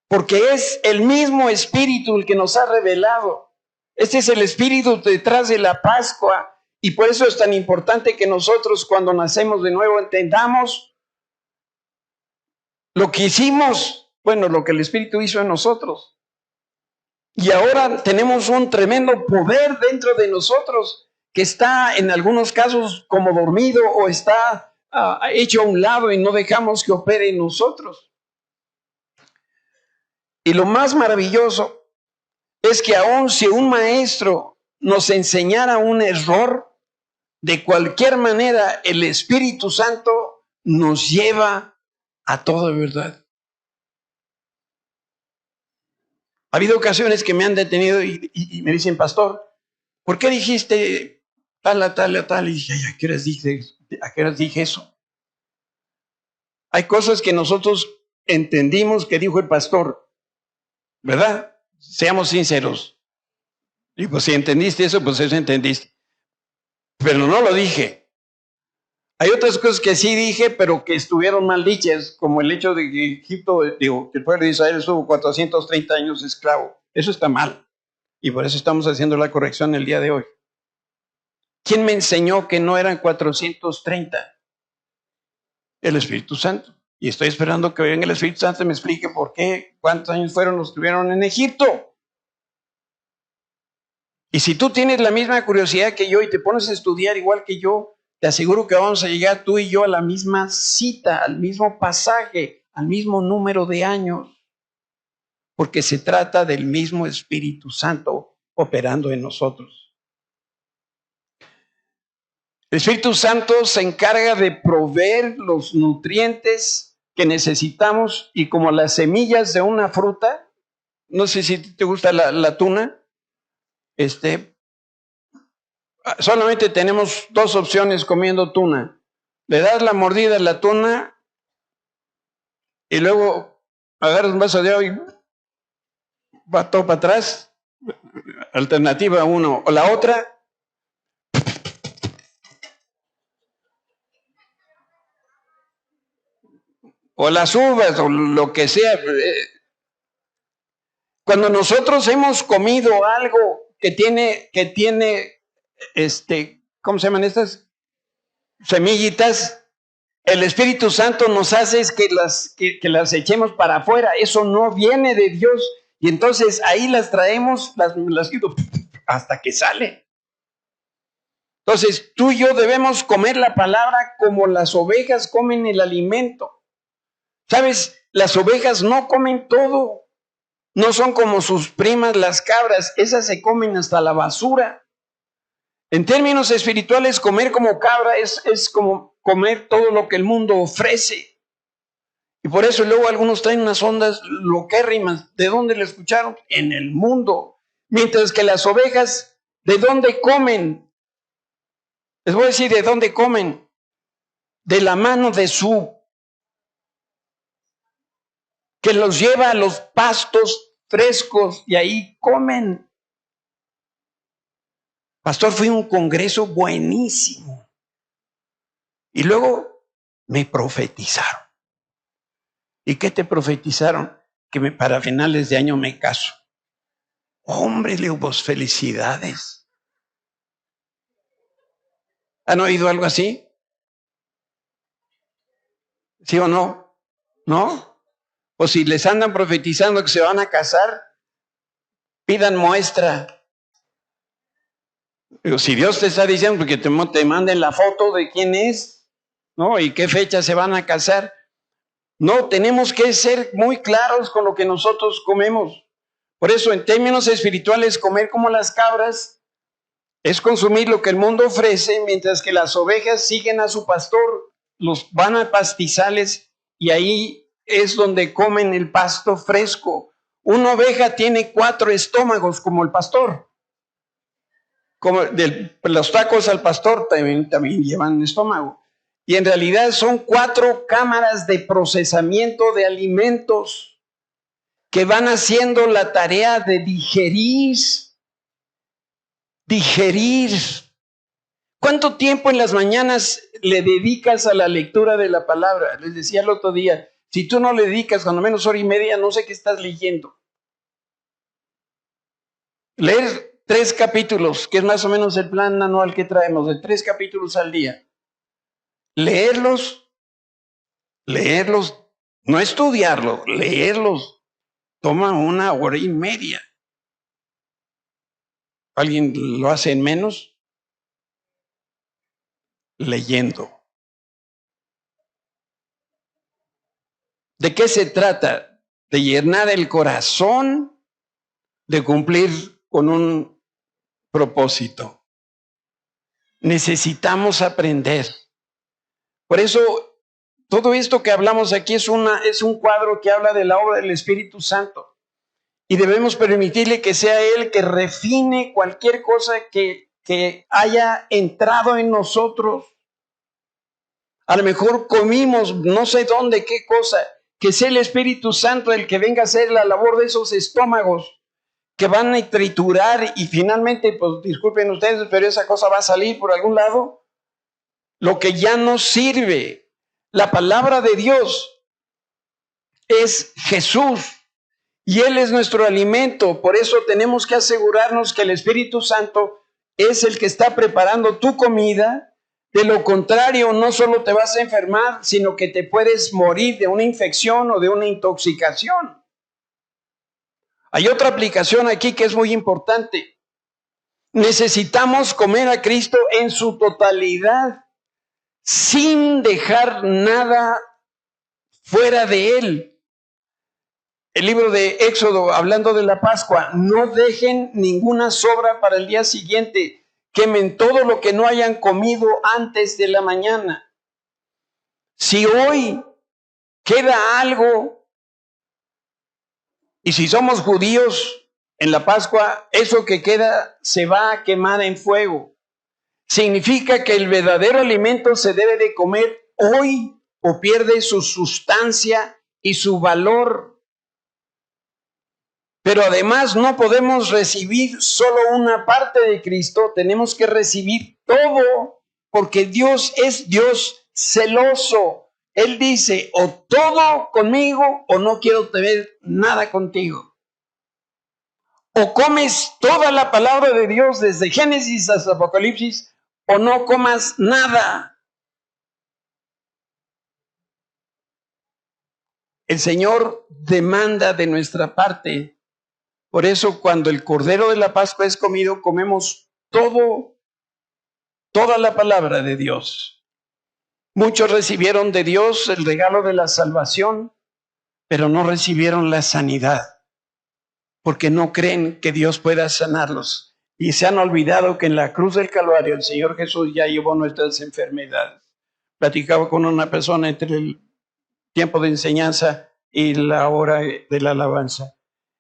porque es el mismo espíritu el que nos ha revelado. Este es el espíritu detrás de la Pascua. Y por eso es tan importante que nosotros, cuando nacemos de nuevo, entendamos lo que hicimos, bueno, lo que el Espíritu hizo en nosotros. Y ahora tenemos un tremendo poder dentro de nosotros que está en algunos casos como dormido o está hecho a un lado y no dejamos que opere en nosotros. Y lo más maravilloso es que aun si un maestro nos enseñara un error, de cualquier manera el Espíritu Santo nos lleva a toda verdad. Ha habido ocasiones que me han detenido y me dicen, pastor, ¿por qué dijiste tal, tal, tal? Y dije, ¿a qué horas dije eso? Hay cosas que nosotros entendimos que dijo el pastor, ¿verdad? Seamos sinceros. Y pues si entendiste eso, pues eso entendiste. Pero no lo dije. Hay otras cosas que sí dije, pero que estuvieron mal dichas, como el hecho de que Egipto, digo, que el pueblo de Israel estuvo 430 años esclavo. Eso está mal. Y por eso estamos haciendo la corrección el día de hoy. ¿Quién me enseñó que no eran 430? El Espíritu Santo. Y estoy esperando que venga el Espíritu Santo y me explique por qué, cuántos años fueron los que estuvieron en Egipto. Y si tú tienes la misma curiosidad que yo y te pones a estudiar igual que yo, te aseguro que vamos a llegar tú y yo a la misma cita, al mismo pasaje, al mismo número de años, porque se trata del mismo Espíritu Santo operando en nosotros. El Espíritu Santo se encarga de proveer los nutrientes que necesitamos y como las semillas de una fruta, no sé si te gusta la tuna, solamente tenemos dos opciones comiendo tuna. Le das la mordida a la tuna y luego agarras un vaso de agua y va todo para atrás. Alternativa 1. O la otra, o las uvas, o lo que sea. Cuando nosotros hemos comido algo que tiene, ¿cómo se llaman estas? Semillitas, el Espíritu Santo nos hace es que las echemos para afuera. Eso no viene de Dios. Y entonces ahí las traemos, las quito hasta que sale. Entonces tú y yo debemos comer la palabra como las ovejas comen el alimento. ¿Sabes? Las ovejas no comen todo. No son como sus primas las cabras. Esas se comen hasta la basura. En términos espirituales, comer como cabra es como comer todo lo que el mundo ofrece. Y por eso luego algunos traen unas ondas loquérrimas. ¿De dónde lo escucharon? En el mundo. Mientras que las ovejas, ¿de dónde comen? Les voy a decir de dónde comen. De la mano de su, que los lleva a los pastos frescos y ahí comen. Pastor, fue un congreso buenísimo. Y luego me profetizaron. ¿Y qué te profetizaron? Que para finales de año me caso. Hombre, le hubo felicidades. ¿Han oído algo así? ¿Sí o no? ¿No? O si les andan profetizando que se van a casar, pidan muestra. Pero si Dios te está diciendo que te manden la foto de quién es, ¿no? Y qué fecha se van a casar. No, tenemos que ser muy claros con lo que nosotros comemos. Por eso, en términos espirituales, comer como las cabras es consumir lo que el mundo ofrece, mientras que las ovejas siguen a su pastor, los van a pastizales y ahí es donde comen el pasto fresco. Una oveja tiene 4 estómagos como el pastor. Como los tacos al pastor también llevan estómago. Y en realidad son 4 cámaras de procesamiento de alimentos que van haciendo la tarea de digerir. ¿Cuánto tiempo en las mañanas le dedicas a la lectura de la palabra? Les decía el otro día, si tú no le dedicas cuando menos hora y media, no sé qué estás leyendo. Leer 3 capítulos, que es más o menos el plan anual que traemos, de 3 capítulos al día. Leerlos, no estudiarlos, leerlos, toma 1 hora y media. ¿Alguien lo hace en menos? Leyendo. ¿De qué se trata? De llenar el corazón, de cumplir con un propósito. Necesitamos aprender. Por eso, todo esto que hablamos aquí es un cuadro que habla de la obra del Espíritu Santo. Y debemos permitirle que sea Él que refine cualquier cosa que haya entrado en nosotros. A lo mejor comimos no sé dónde, qué cosa. Que sea el Espíritu Santo el que venga a hacer la labor de esos estómagos que van a triturar y finalmente, pues disculpen ustedes, pero esa cosa va a salir por algún lado. Lo que ya no sirve. La palabra de Dios es Jesús y Él es nuestro alimento. Por eso tenemos que asegurarnos que el Espíritu Santo es el que está preparando tu comida. De lo contrario, no solo te vas a enfermar, sino que te puedes morir de una infección o de una intoxicación. Hay otra aplicación aquí que es muy importante. Necesitamos comer a Cristo en su totalidad, sin dejar nada fuera de Él. El libro de Éxodo, hablando de la Pascua, no dejen ninguna sobra para el día siguiente. Quemen todo lo que no hayan comido antes de la mañana. Si hoy queda algo, y si somos judíos en la Pascua, eso que queda se va a quemar en fuego. Significa que el verdadero alimento se debe de comer hoy o pierde su sustancia y su valor. Pero además no podemos recibir solo una parte de Cristo, tenemos que recibir todo, porque Dios es Dios celoso. Él dice, o todo conmigo o no quiero tener nada contigo. O comes toda la palabra de Dios desde Génesis hasta Apocalipsis, o no comas nada. El Señor demanda de nuestra parte. Por eso cuando el Cordero de la Pascua es comido, comemos toda la palabra de Dios. Muchos recibieron de Dios el regalo de la salvación, pero no recibieron la sanidad, porque no creen que Dios pueda sanarlos. Y se han olvidado que en la cruz del Calvario el Señor Jesús ya llevó nuestras enfermedades. Platicaba con una persona entre el tiempo de enseñanza y la hora de la alabanza.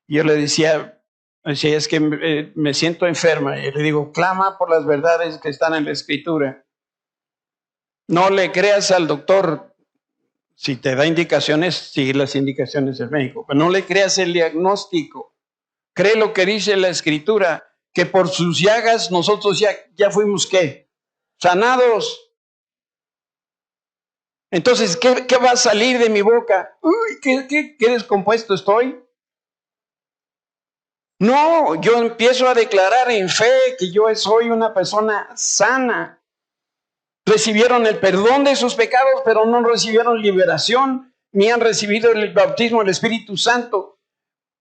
Yo le decía, es que me siento enferma. Y le digo, clama por las verdades que están en la Escritura. No le creas al doctor. Si te da indicaciones, sigue las indicaciones del médico. Pero no le creas el diagnóstico. Cree lo que dice la Escritura, que por sus llagas nosotros ya fuimos, ¿qué? Sanados. Entonces, ¿qué va a salir de mi boca? Uy, ¿qué descompuesto estoy? No, yo empiezo a declarar en fe que yo soy una persona sana. Recibieron el perdón de sus pecados, pero no recibieron liberación, ni han recibido el bautismo del Espíritu Santo.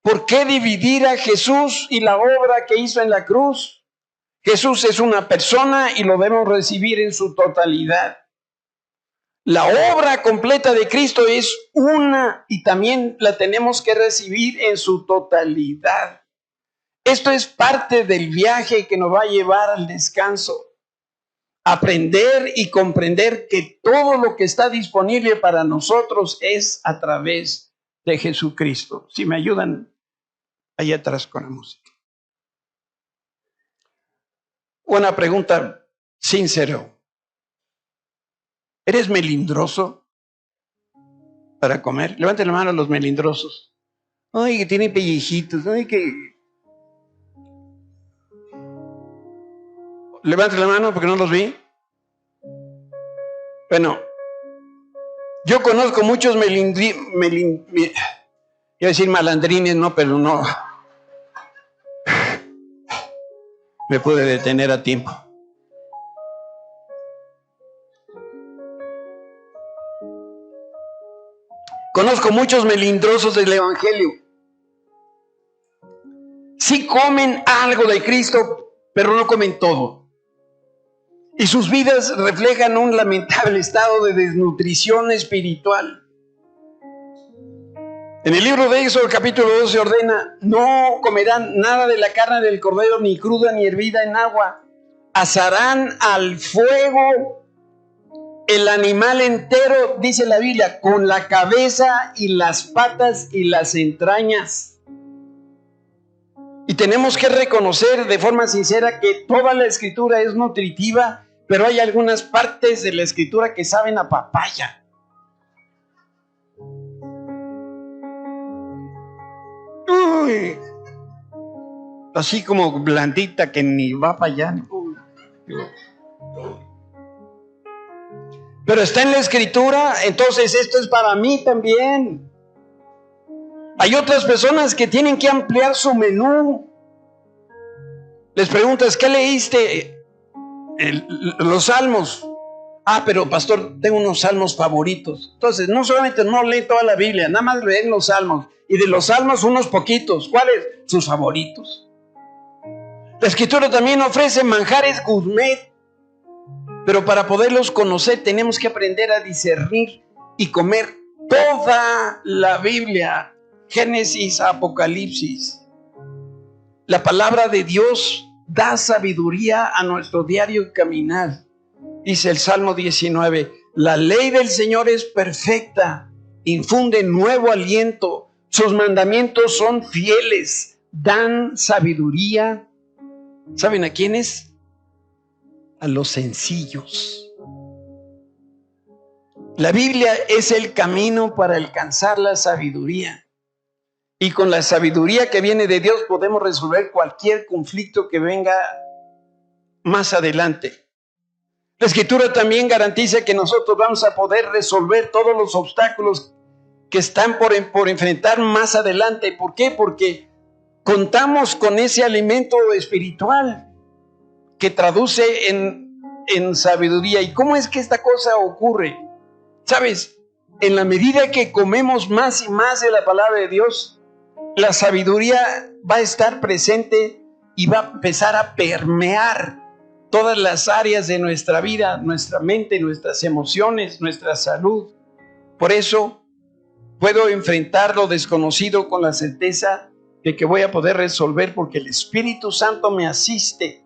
¿Por qué dividir a Jesús y la obra que hizo en la cruz? Jesús es una persona y lo debemos recibir en su totalidad. La obra completa de Cristo es una y también la tenemos que recibir en su totalidad. Esto es parte del viaje que nos va a llevar al descanso. Aprender y comprender que todo lo que está disponible para nosotros es a través de Jesucristo. Si me ayudan allá atrás con la música. Una pregunta sincera. ¿Eres melindroso para comer? Levanten la mano a los melindrosos. Ay, que tienen pellejitos. Ay, que... Levanten la mano porque no los vi. Bueno, yo conozco muchos iba a decir malandrines, no, pero no. Me pude detener a tiempo. Conozco muchos melindrosos del Evangelio. Sí comen algo de Cristo, pero no comen todo. Y sus vidas reflejan un lamentable estado de desnutrición espiritual. En el libro de Éxodo, capítulo 12, ordena: no comerán nada de la carne del cordero, ni cruda ni hervida en agua. Asarán al fuego el animal entero, dice la Biblia, con la cabeza y las patas y las entrañas. Y tenemos que reconocer de forma sincera que toda la Escritura es nutritiva, pero hay algunas partes de la Escritura que saben a papaya. Uy, así como blandita que ni va para allá. Pero está en la Escritura, entonces esto es para mí también. Hay otras personas que tienen que ampliar su menú. Les preguntas: ¿qué leíste? Los salmos. Pero pastor, tengo unos salmos favoritos. Entonces, no solamente no lee toda la Biblia, nada más leen los salmos. Y de los salmos unos poquitos. ¿Cuáles? Sus favoritos. La Escritura también ofrece manjares gourmet, pero para poderlos conocer tenemos que aprender a discernir y comer toda la Biblia, Génesis a Apocalipsis. La palabra de Dios da sabiduría a nuestro diario caminar. Dice el Salmo 19: la ley del Señor es perfecta, infunde nuevo aliento, sus mandamientos son fieles, dan sabiduría. ¿Saben a quiénes? A los sencillos. La Biblia es el camino para alcanzar la sabiduría. Y con la sabiduría que viene de Dios podemos resolver cualquier conflicto que venga más adelante. La Escritura también garantiza que nosotros vamos a poder resolver todos los obstáculos que están por enfrentar más adelante. ¿Por qué? Porque contamos con ese alimento espiritual que traduce en sabiduría. ¿Y cómo es que esta cosa ocurre? ¿Sabes? En la medida que comemos más y más de la palabra de Dios, la sabiduría va a estar presente y va a empezar a permear todas las áreas de nuestra vida, nuestra mente, nuestras emociones, nuestra salud. Por eso puedo enfrentar lo desconocido con la certeza de que voy a poder resolver, porque el Espíritu Santo me asiste,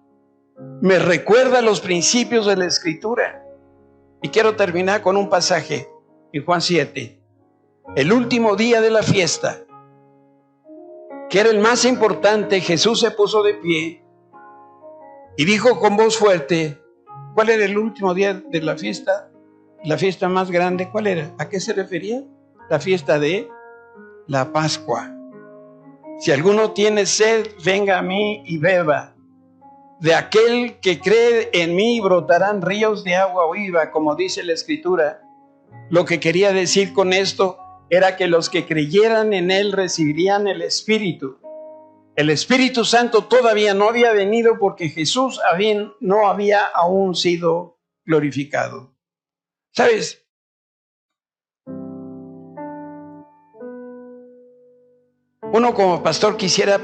me recuerda los principios de la Escritura. Y quiero terminar con un pasaje en Juan 7. El último día de la fiesta, que era el más importante, Jesús se puso de pie y dijo con voz fuerte: ¿cuál era el último día de la fiesta? La fiesta más grande, ¿cuál era? ¿A qué se refería? La fiesta de la Pascua. Si alguno tiene sed, venga a mí y beba. De aquel que cree en mí brotarán ríos de agua viva, como dice la Escritura. Lo que quería decir con esto era que los que creyeran en él recibirían el Espíritu. El Espíritu Santo todavía no había venido porque Jesús no había aún sido glorificado. ¿Sabes? Uno como pastor quisiera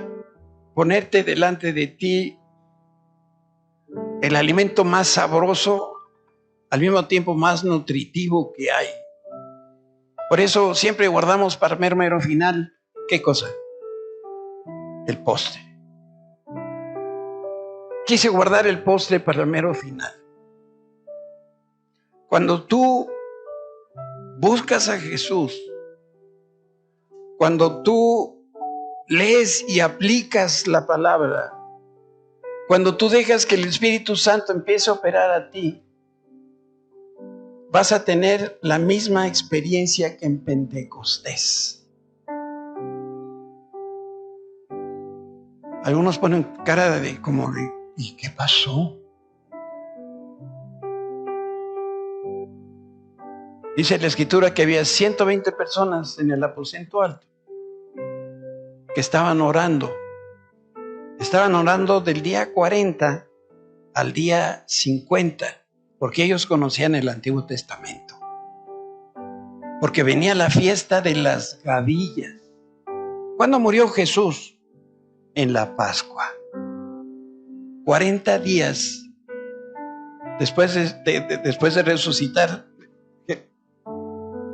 ponerte delante de ti el alimento más sabroso, al mismo tiempo más nutritivo que hay. Por eso siempre guardamos para mero final, ¿qué cosa? El postre. Quise guardar el postre para el mero final. Cuando tú buscas a Jesús, cuando tú lees y aplicas la palabra, cuando tú dejas que el Espíritu Santo empiece a operar a ti, vas a tener la misma experiencia que en Pentecostés. Algunos ponen cara de como de: ¿y qué pasó? Dice la Escritura que había 120 personas en el aposento alto que estaban orando. Estaban orando del día 40 al día 50, porque ellos conocían el Antiguo Testamento. Porque venía la fiesta de las gavillas. ¿Cuándo murió Jesús? En la Pascua. 40 días después de resucitar,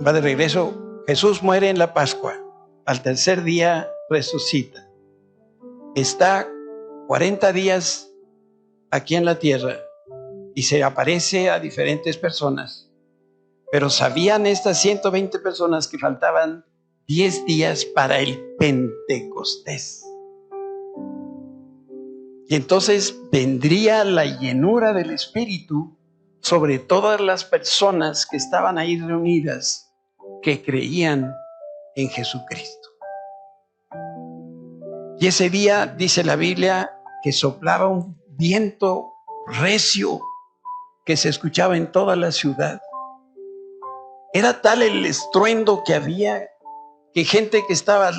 va de regreso. Jesús muere en la Pascua. Al tercer día resucita. Está 40 días aquí en la tierra y se aparece a diferentes personas. Pero sabían estas 120 personas que faltaban 10 días para el Pentecostés. Y entonces vendría la llenura del Espíritu sobre todas las personas que estaban ahí reunidas, que creían en Jesucristo. Y ese día, dice la Biblia, que soplaba un viento recio que se escuchaba en toda la ciudad. Era tal el estruendo que había, que gente que estaba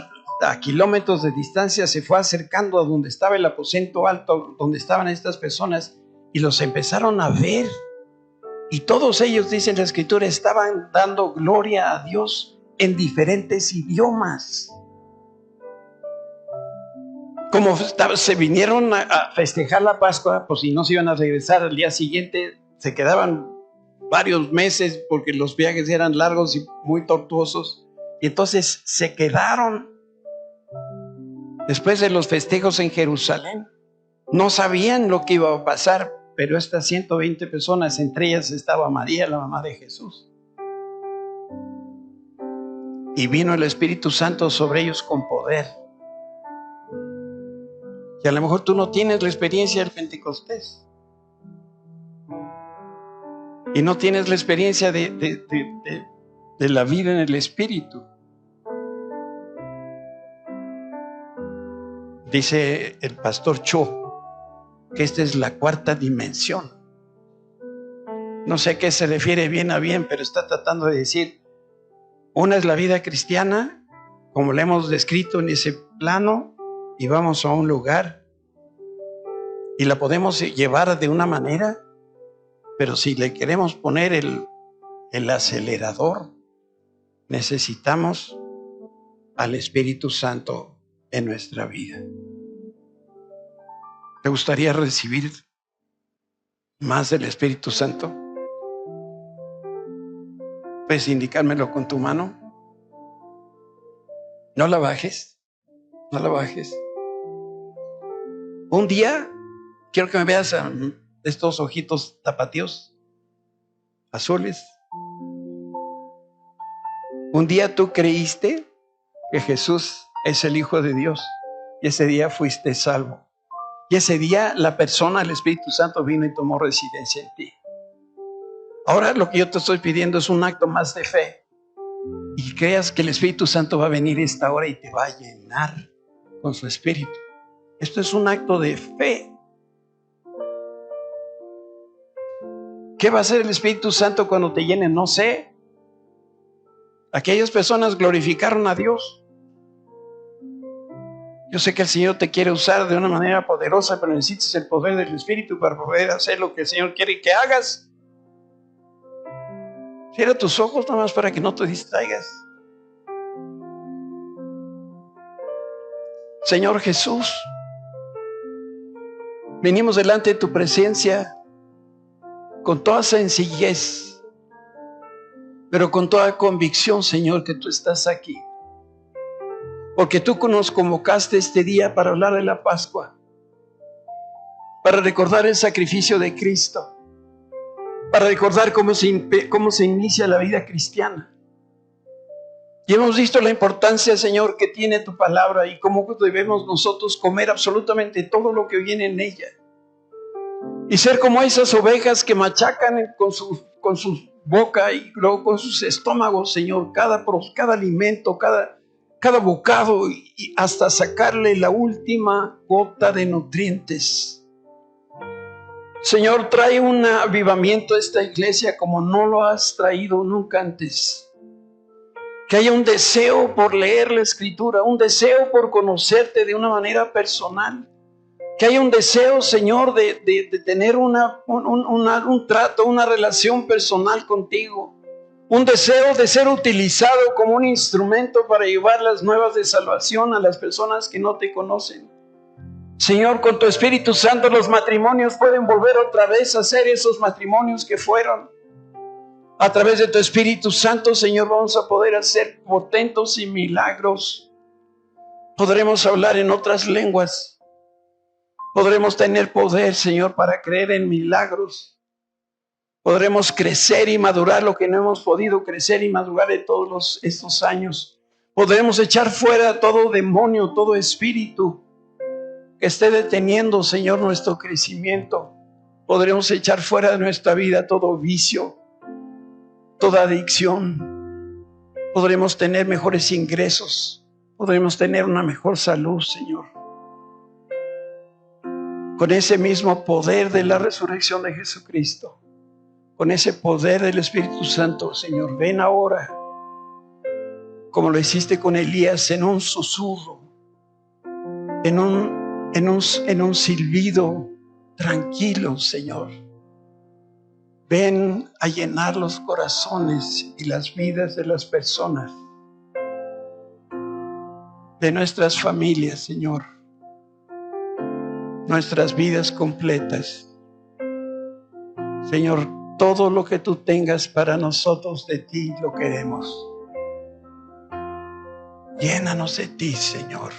a kilómetros de distancia se fue acercando a donde estaba el aposento alto, donde estaban estas personas, y los empezaron a ver. Y todos ellos, dice la Escritura, estaban dando gloria a Dios en diferentes idiomas. Como se vinieron a festejar la Pascua, pues si no se iban a regresar al día siguiente, se quedaban varios meses porque los viajes eran largos y muy tortuosos. Y entonces se quedaron después de los festejos en Jerusalén. No sabían lo que iba a pasar, pero estas 120 personas, entre ellas estaba María, la mamá de Jesús. Y vino el Espíritu Santo sobre ellos con poder. Y a lo mejor tú no tienes la experiencia del Pentecostés. Y no tienes la experiencia de la vida en el Espíritu. Dice el pastor Cho que esta es la cuarta dimensión. No sé a qué se refiere bien a bien, pero está tratando de decir, una es la vida cristiana, como la hemos descrito en ese plano, y vamos a un lugar y la podemos llevar de una manera, pero si le queremos poner el acelerador, necesitamos al Espíritu Santo en nuestra vida. ¿Te gustaría recibir más del Espíritu Santo? ¿Puedes indicármelo con tu mano? No la bajes, no la bajes. Un día, quiero que me veas estos ojitos tapatíos, azules. Un día tú creíste que Jesús es el Hijo de Dios y ese día fuiste salvo. Y ese día la persona, el Espíritu Santo, vino y tomó residencia en ti. Ahora lo que yo te estoy pidiendo es un acto más de fe. Y creas que el Espíritu Santo va a venir esta hora y te va a llenar con su Espíritu. Esto es un acto de fe. ¿Qué va a hacer el Espíritu Santo cuando te llene? No sé. Aquellas personas glorificaron a Dios. Yo sé que el Señor te quiere usar de una manera poderosa, pero necesitas el poder del Espíritu para poder hacer lo que el Señor quiere que hagas. Cierra tus ojos nada más para que no te distraigas. Señor Jesús, venimos delante de tu presencia con toda sencillez, pero con toda convicción, Señor, que tú estás aquí. Porque tú nos convocaste este día para hablar de la Pascua, para recordar el sacrificio de Cristo, para recordar cómo se inicia la vida cristiana. Y hemos visto la importancia, Señor, que tiene tu palabra y cómo debemos nosotros comer absolutamente todo lo que viene en ella. Y ser como esas ovejas que machacan con su boca y luego con sus estómagos, Señor, cada alimento, cada bocado, y hasta sacarle la última gota de nutrientes. Señor, trae un avivamiento a esta iglesia como no lo has traído nunca antes. Que haya un deseo por leer la Escritura, un deseo por conocerte de una manera personal. Que haya un deseo, Señor, de tener un trato, una relación personal contigo. Un deseo de ser utilizado como un instrumento para llevar las nuevas de salvación a las personas que no te conocen. Señor, con tu Espíritu Santo los matrimonios pueden volver otra vez a ser esos matrimonios que fueron. A través de tu Espíritu Santo, Señor, vamos a poder hacer portentos y milagros. Podremos hablar en otras lenguas. Podremos tener poder, Señor, para creer en milagros. Podremos crecer y madurar lo que no hemos podido crecer y madurar en todos estos años. Podremos echar fuera todo demonio, todo espíritu que esté deteniendo, Señor, nuestro crecimiento. Podremos echar fuera de nuestra vida todo vicio, toda adicción. Podremos tener mejores ingresos. Podremos tener una mejor salud, Señor. Con ese mismo poder de la resurrección de Jesucristo, con ese poder del Espíritu Santo, Señor, ven ahora, como lo hiciste con Elías, en un susurro, en un silbido tranquilo, Señor. Ven a llenar los corazones y las vidas de las personas, de nuestras familias, Señor, nuestras vidas completas. Señor, todo lo que tú tengas para nosotros de ti lo queremos. Llénanos de ti, Señor.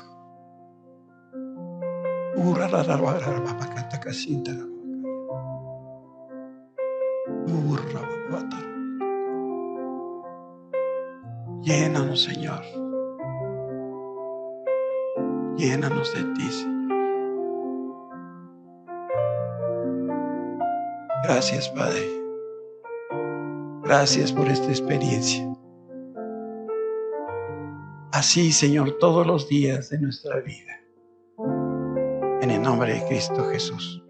Llénanos, Señor. Llénanos de ti, Señor. Gracias, Padre. Gracias por esta experiencia. Así, Señor, todos los días de nuestra vida. En el nombre de Cristo Jesús.